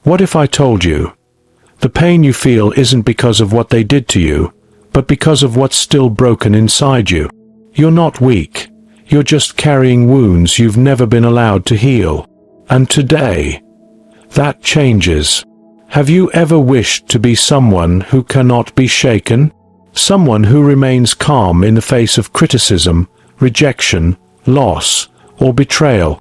What if I told you, the pain you feel isn't because of what they did to you, but because of what's still broken inside you? You're not weak. You're just carrying wounds you've never been allowed to heal. And today, that changes. Have you ever wished to be someone who cannot be shaken? Someone who remains calm in the face of criticism, rejection, loss, or betrayal?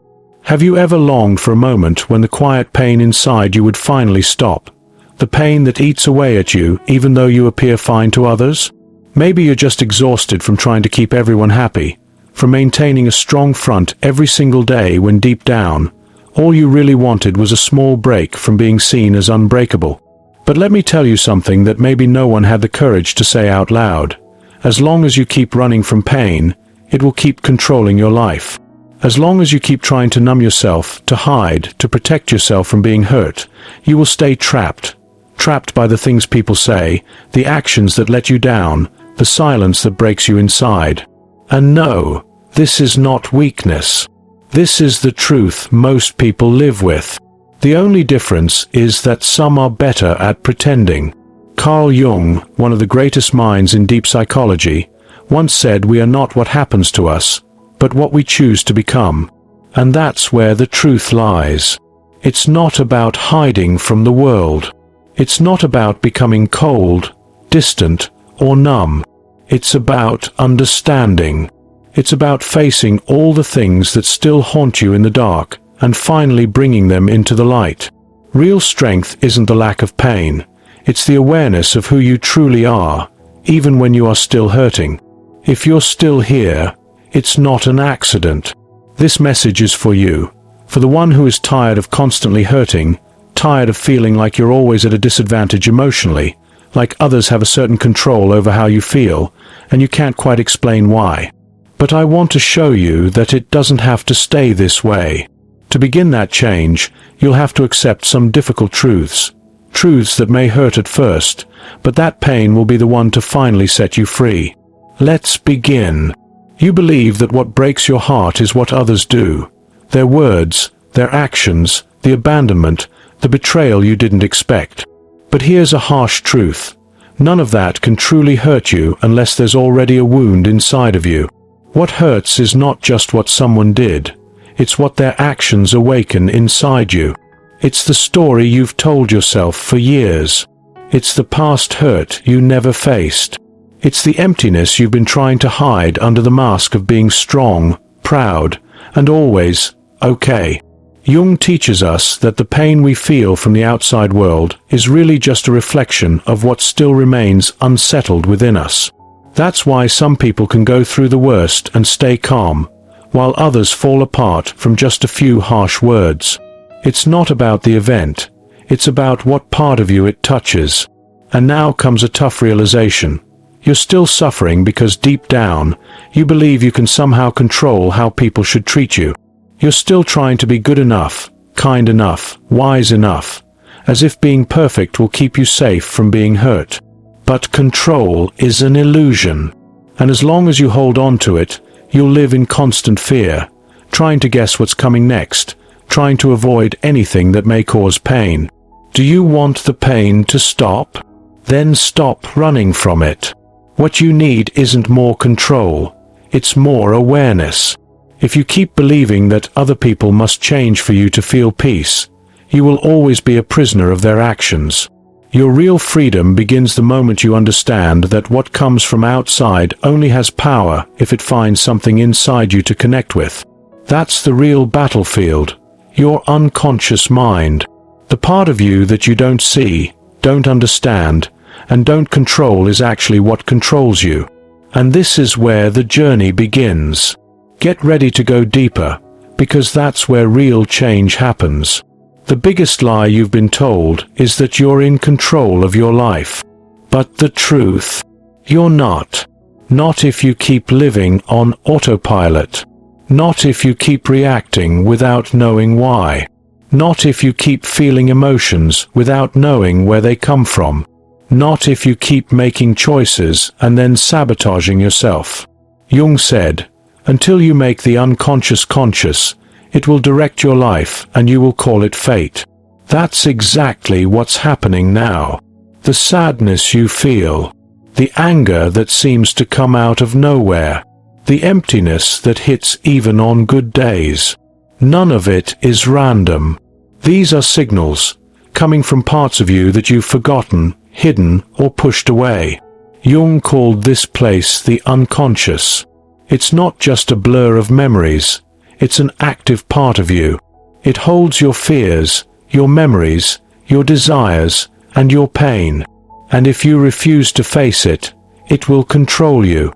Have you ever longed for a moment when the quiet pain inside you would finally stop? The pain that eats away at you even though you appear fine to others? Maybe you're just exhausted from trying to keep everyone happy, from maintaining a strong front every single day when deep down, all you really wanted was a small break from being seen as unbreakable. But let me tell you something that maybe no one had the courage to say out loud. As long as you keep running from pain, it will keep controlling your life. As long as you keep trying to numb yourself, to hide, to protect yourself from being hurt, you will stay trapped. Trapped by the things people say, the actions that let you down, the silence that breaks you inside. And no, this is not weakness. This is the truth most people live with. The only difference is that some are better at pretending. Carl Jung, one of the greatest minds in deep psychology, once said we are not what happens to us, but what we choose to become. And that's where the truth lies. It's not about hiding from the world. It's not about becoming cold, distant, or numb. It's about understanding. It's about facing all the things that still haunt you in the dark, and finally bringing them into the light. Real strength isn't the lack of pain. It's the awareness of who you truly are, even when you are still hurting. If you're still here, it's not an accident. This message is for you, for the one who is tired of constantly hurting, tired of feeling like you're always at a disadvantage emotionally, like others have a certain control over how you feel, and you can't quite explain why. But I want to show you that it doesn't have to stay this way. To begin that change, you'll have to accept some difficult truths. Truths that may hurt at first, but that pain will be the one to finally set you free. Let's begin. You believe that what breaks your heart is what others do. Their words, their actions, the abandonment, the betrayal you didn't expect. But here's a harsh truth. None of that can truly hurt you unless there's already a wound inside of you. What hurts is not just what someone did. It's what their actions awaken inside you. It's the story you've told yourself for years. It's the past hurt you never faced. It's the emptiness you've been trying to hide under the mask of being strong, proud, and always okay. Jung teaches us that the pain we feel from the outside world is really just a reflection of what still remains unsettled within us. That's why some people can go through the worst and stay calm, while others fall apart from just a few harsh words. It's not about the event, it's about what part of you it touches. And now comes a tough realization. You're still suffering because deep down, you believe you can somehow control how people should treat you. You're still trying to be good enough, kind enough, wise enough, as if being perfect will keep you safe from being hurt. But control is an illusion, and as long as you hold on to it, you'll live in constant fear, trying to guess what's coming next, trying to avoid anything that may cause pain. Do you want the pain to stop? Then stop running from it. What you need isn't more control, it's more awareness. If you keep believing that other people must change for you to feel peace, you will always be a prisoner of their actions. Your real freedom begins the moment you understand that what comes from outside only has power if it finds something inside you to connect with. That's the real battlefield, your unconscious mind. The part of you that you don't see, don't understand, and don't control is actually what controls you. And this is where the journey begins. Get ready to go deeper, because that's where real change happens. The biggest lie you've been told is that you're in control of your life. But the truth, you're not. Not if you keep living on autopilot. Not if you keep reacting without knowing why. Not if you keep feeling emotions without knowing where they come from. Not if you keep making choices and then sabotaging yourself. Jung said, until you make the unconscious conscious, it will direct your life and you will call it fate. That's exactly what's happening now. The sadness you feel, the anger that seems to come out of nowhere, the emptiness that hits even on good days. None of it is random. These are signals, coming from parts of you that you've forgotten, hidden, or pushed away. Jung called this place the unconscious. It's not just a blur of memories, it's an active part of you. It holds your fears, your memories, your desires, and your pain. And if you refuse to face it, it will control you.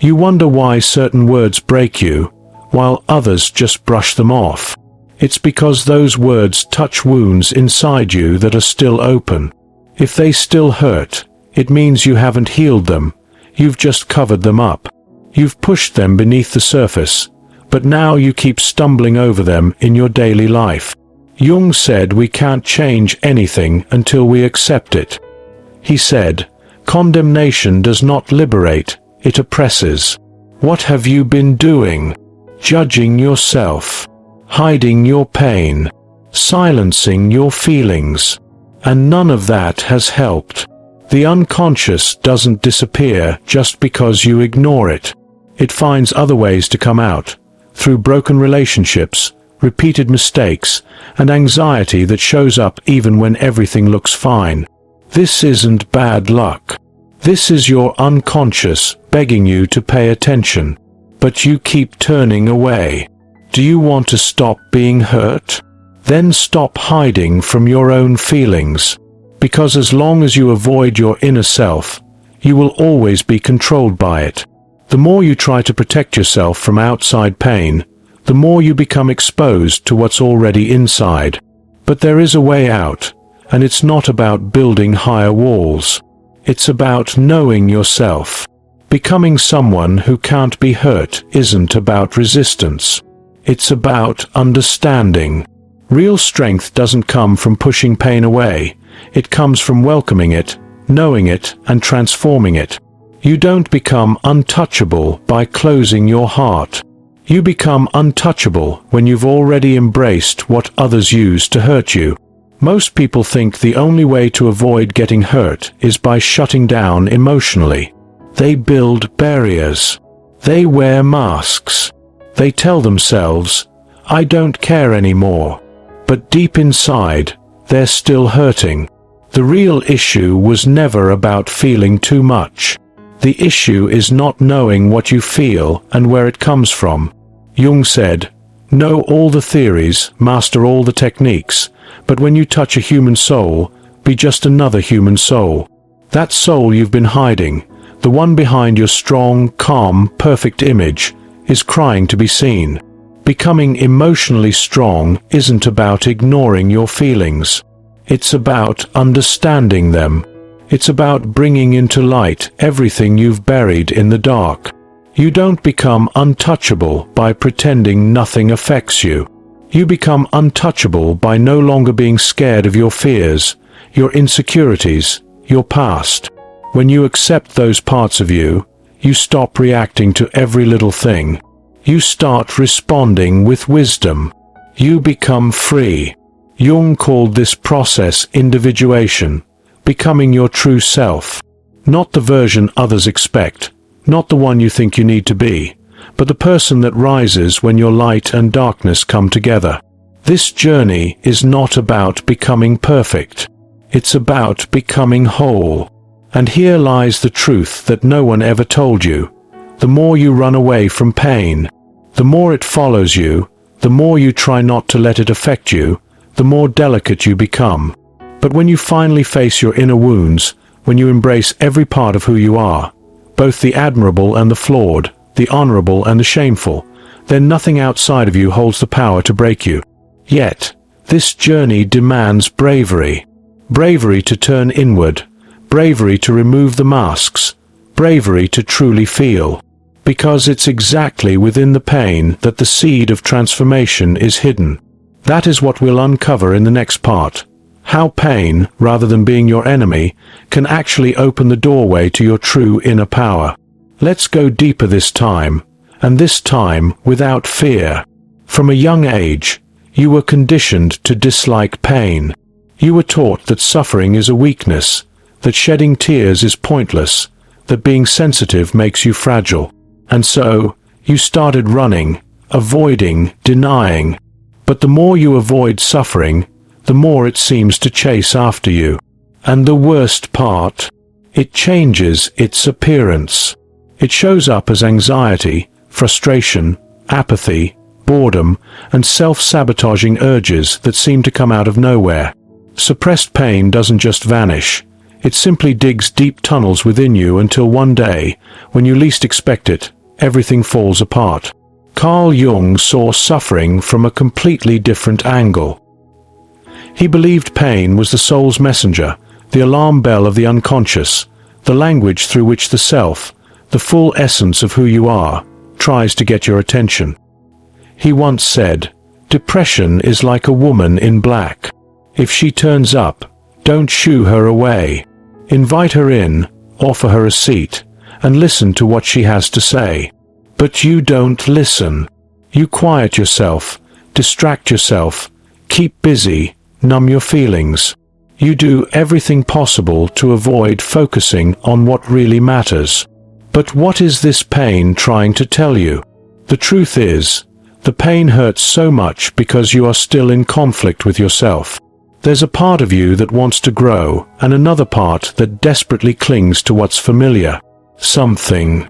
You wonder why certain words break you, while others just brush them off. It's because those words touch wounds inside you that are still open. If they still hurt, it means you haven't healed them, you've just covered them up. You've pushed them beneath the surface, but now you keep stumbling over them in your daily life. Jung said we can't change anything until we accept it. He said, condemnation does not liberate, it oppresses. What have you been doing? Judging yourself, hiding your pain, silencing your feelings. And none of that has helped. The unconscious doesn't disappear just because you ignore it. It finds other ways to come out, through broken relationships, repeated mistakes, and anxiety that shows up even when everything looks fine. This isn't bad luck. This is your unconscious begging you to pay attention. But you keep turning away. Do you want to stop being hurt? Then stop hiding from your own feelings. Because as long as you avoid your inner self, you will always be controlled by it. The more you try to protect yourself from outside pain, the more you become exposed to what's already inside. But there is a way out, and it's not about building higher walls. It's about knowing yourself. Becoming someone who can't be hurt isn't about resistance. It's about understanding. Real strength doesn't come from pushing pain away. It comes from welcoming it, knowing it, and transforming it. You don't become untouchable by closing your heart. You become untouchable when you've already embraced what others use to hurt you. Most people think the only way to avoid getting hurt is by shutting down emotionally. They build barriers. They wear masks. They tell themselves, I don't care anymore. But deep inside, they're still hurting. The real issue was never about feeling too much. The issue is not knowing what you feel and where it comes from. Jung said, know all the theories, master all the techniques, but when you touch a human soul, be just another human soul. That soul you've been hiding, the one behind your strong, calm, perfect image, is crying to be seen. Becoming emotionally strong isn't about ignoring your feelings. It's about understanding them. It's about bringing into light everything you've buried in the dark. You don't become untouchable by pretending nothing affects you. You become untouchable by no longer being scared of your fears, your insecurities, your past. When you accept those parts of you, you stop reacting to every little thing. You start responding with wisdom. You become free. Jung called this process individuation, becoming your true self. Not the version others expect, not the one you think you need to be, but the person that rises when your light and darkness come together. This journey is not about becoming perfect. It's about becoming whole. And here lies the truth that no one ever told you. The more you run away from pain, the more it follows you, the more you try not to let it affect you, the more delicate you become. But when you finally face your inner wounds, when you embrace every part of who you are, both the admirable and the flawed, the honorable and the shameful, then nothing outside of you holds the power to break you. Yet, this journey demands bravery. Bravery to turn inward, bravery to remove the masks, bravery to truly feel. Because it's exactly within the pain that the seed of transformation is hidden. That is what we'll uncover in the next part. How pain, rather than being your enemy, can actually open the doorway to your true inner power. Let's go deeper this time, and this time without fear. From a young age, you were conditioned to dislike pain. You were taught that suffering is a weakness, that shedding tears is pointless, that being sensitive makes you fragile. And so, you started running, avoiding, denying. But the more you avoid suffering, the more it seems to chase after you. And the worst part, it changes its appearance. It shows up as anxiety, frustration, apathy, boredom, and self-sabotaging urges that seem to come out of nowhere. Suppressed pain doesn't just vanish. It simply digs deep tunnels within you until one day, when you least expect it, everything falls apart. Carl Jung saw suffering from a completely different angle. He believed pain was the soul's messenger, the alarm bell of the unconscious, the language through which the self, the full essence of who you are, tries to get your attention. He once said, "Depression is like a woman in black. If she turns up, don't shoo her away. Invite her in, offer her a seat, and listen to what she has to say." But you don't listen. You quiet yourself, distract yourself, keep busy, numb your feelings. You do everything possible to avoid focusing on what really matters. But what is this pain trying to tell you? The truth is, the pain hurts so much because you are still in conflict with yourself. There's a part of you that wants to grow, and another part that desperately clings to what's familiar. Something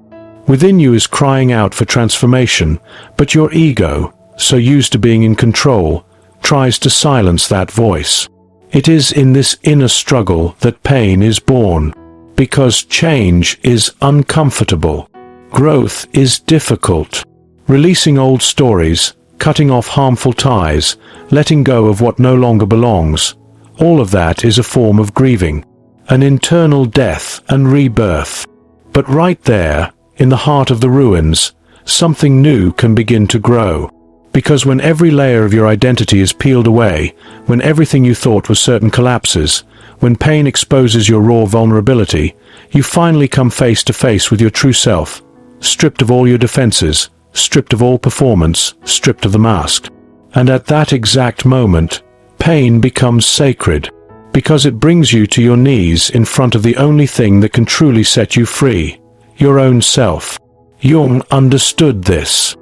within you is crying out for transformation, but your ego, so used to being in control, tries to silence that voice. It is in this inner struggle that pain is born, because change is uncomfortable. Growth is difficult. Releasing old stories, cutting off harmful ties, letting go of what no longer belongs, all of that is a form of grieving, an internal death and rebirth. But right there, in the heart of the ruins, something new can begin to grow. Because when every layer of your identity is peeled away, when everything you thought was certain collapses, when pain exposes your raw vulnerability, you finally come face to face with your true self, stripped of all your defenses, stripped of all performance, stripped of the mask. And at that exact moment, pain becomes sacred, because it brings you to your knees in front of the only thing that can truly set you free. Your own self. Jung understood this.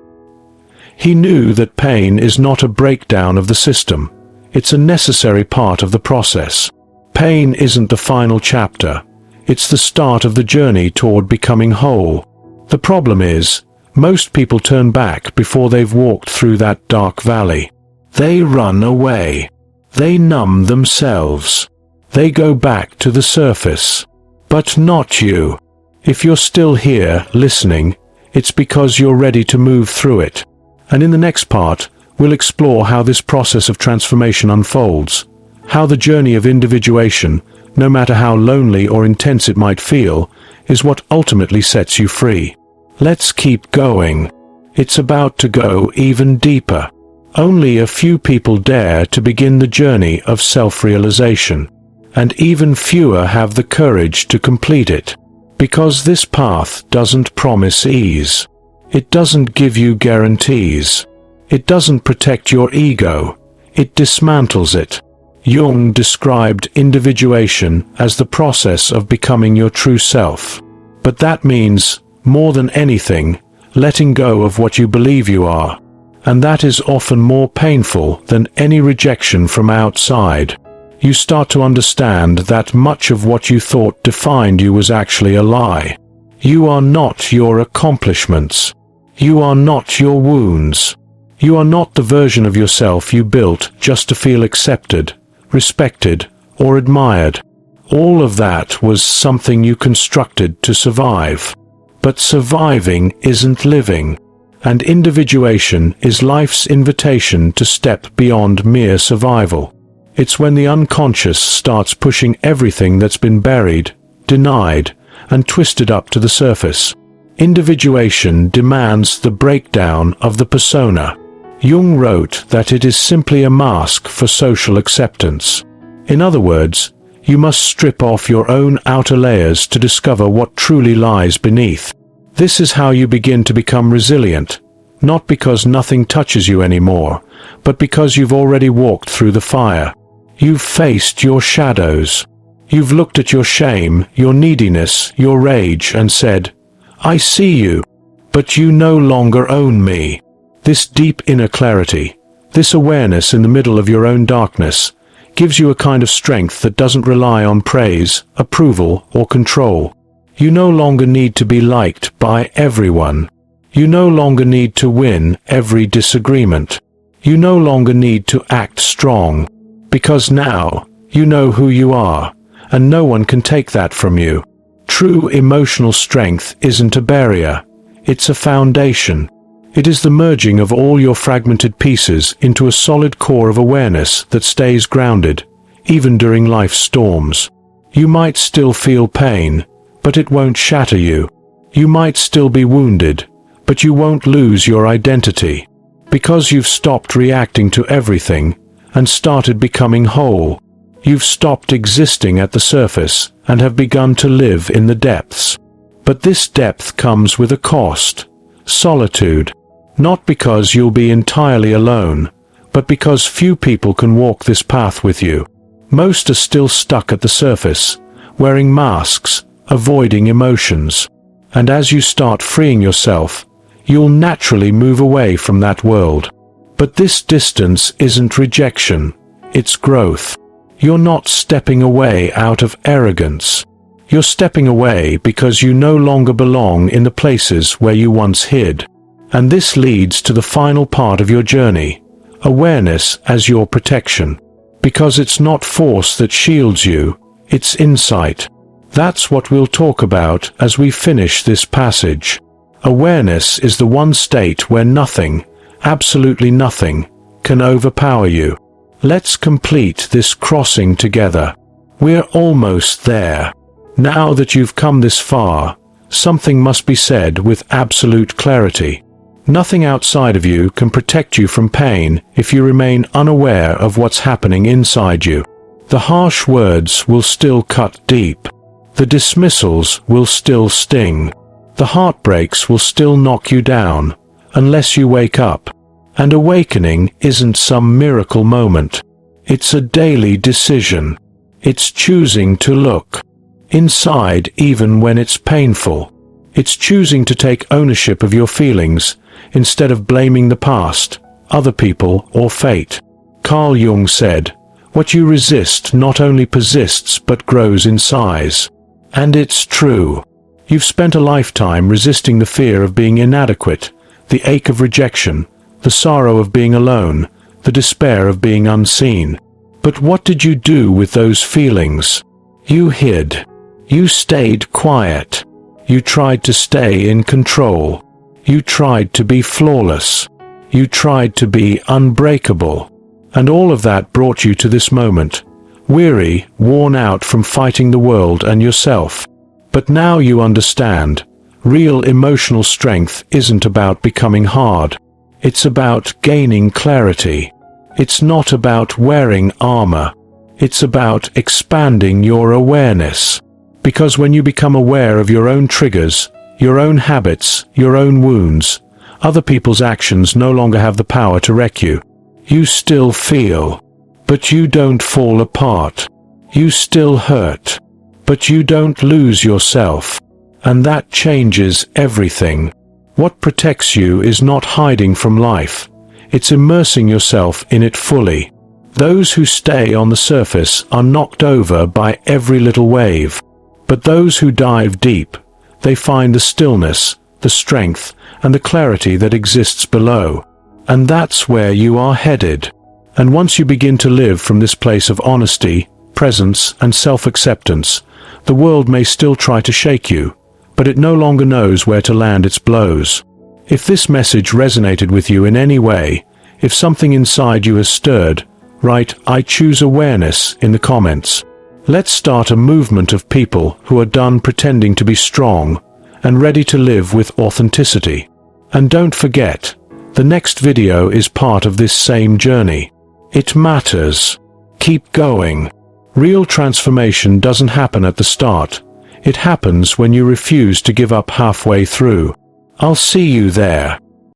He knew that pain is not a breakdown of the system. It's a necessary part of the process. Pain isn't the final chapter. It's the start of the journey toward becoming whole. The problem is, most people turn back before they've walked through that dark valley. They run away. They numb themselves. They go back to the surface. But not you. If you're still here, listening, it's because you're ready to move through it. And in the next part, we'll explore how this process of transformation unfolds, how the journey of individuation, no matter how lonely or intense it might feel, is what ultimately sets you free. Let's keep going. It's about to go even deeper. Only a few people dare to begin the journey of self-realization, and even fewer have the courage to complete it. Because this path doesn't promise ease. It doesn't give you guarantees. It doesn't protect your ego. It dismantles it. Jung described individuation as the process of becoming your true self. But that means, more than anything, letting go of what you believe you are. And that is often more painful than any rejection from outside. You start to understand that much of what you thought defined you was actually a lie. You are not your accomplishments. You are not your wounds. You are not the version of yourself you built just to feel accepted, respected, or admired. All of that was something you constructed to survive. But surviving isn't living. And individuation is life's invitation to step beyond mere survival. It's when the unconscious starts pushing everything that's been buried, denied, and twisted up to the surface. Individuation demands the breakdown of the persona. Jung wrote that it is simply a mask for social acceptance. In other words, you must strip off your own outer layers to discover what truly lies beneath. This is how you begin to become resilient, not because nothing touches you anymore, but because you've already walked through the fire. You've faced your shadows. You've looked at your shame, your neediness, your rage, and said, "I see you, but you no longer own me." This deep inner clarity, this awareness in the middle of your own darkness, gives you a kind of strength that doesn't rely on praise, approval, or control. You no longer need to be liked by everyone. You no longer need to win every disagreement. You no longer need to act strong, because now you know who you are, and no one can take that from you. True emotional strength isn't a barrier, it's a foundation. It is the merging of all your fragmented pieces into a solid core of awareness that stays grounded, even during life's storms. You might still feel pain, but it won't shatter you. You might still be wounded, but you won't lose your identity, because you've stopped reacting to everything and started becoming whole. You've stopped existing at the surface and have begun to live in the depths. But this depth comes with a cost: solitude. Not because you'll be entirely alone, but because few people can walk this path with you. Most are still stuck at the surface, wearing masks, avoiding emotions. And as you start freeing yourself, you'll naturally move away from that world. But this distance isn't rejection, it's growth. You're not stepping away out of arrogance. You're stepping away because you no longer belong in the places where you once hid. And this leads to the final part of your journey: awareness as your protection. Because it's not force that shields you, it's insight. That's what we'll talk about as we finish this passage. Awareness is the one state where nothing, absolutely nothing, can overpower you. Let's complete this crossing together. We're almost there. Now that you've come this far, something must be said with absolute clarity. Nothing outside of you can protect you from pain if you remain unaware of what's happening inside you. The harsh words will still cut deep. The dismissals will still sting. The heartbreaks will still knock you down, unless you wake up. And awakening isn't some miracle moment. It's a daily decision. It's choosing to look inside even when it's painful. It's choosing to take ownership of your feelings instead of blaming the past, other people, or fate. Carl Jung said, "What you resist not only persists but grows in size." And it's true. You've spent a lifetime resisting the fear of being inadequate, the ache of rejection, the sorrow of being alone, the despair of being unseen. But what did you do with those feelings? You hid. You stayed quiet. You tried to stay in control. You tried to be flawless. You tried to be unbreakable. And all of that brought you to this moment, weary, worn out from fighting the world and yourself. But now you understand, real emotional strength isn't about becoming hard. It's about gaining clarity. It's not about wearing armor. It's about expanding your awareness. Because when you become aware of your own triggers, your own habits, your own wounds, other people's actions no longer have the power to wreck you. You still feel, but you don't fall apart. You still hurt, but you don't lose yourself. And that changes everything. What protects you is not hiding from life. It's immersing yourself in it fully. Those who stay on the surface are knocked over by every little wave. But those who dive deep, they find the stillness, the strength, and the clarity that exists below. And that's where you are headed. And once you begin to live from this place of honesty, presence, and self-acceptance, the world may still try to shake you, but it no longer knows where to land its blows. If this message resonated with you in any way, if something inside you has stirred, write "I choose awareness" in the comments. Let's start a movement of people who are done pretending to be strong and ready to live with authenticity. And don't forget, the next video is part of this same journey. It matters. Keep going. Real transformation doesn't happen at the start. It happens when you refuse to give up halfway through. I'll see you there.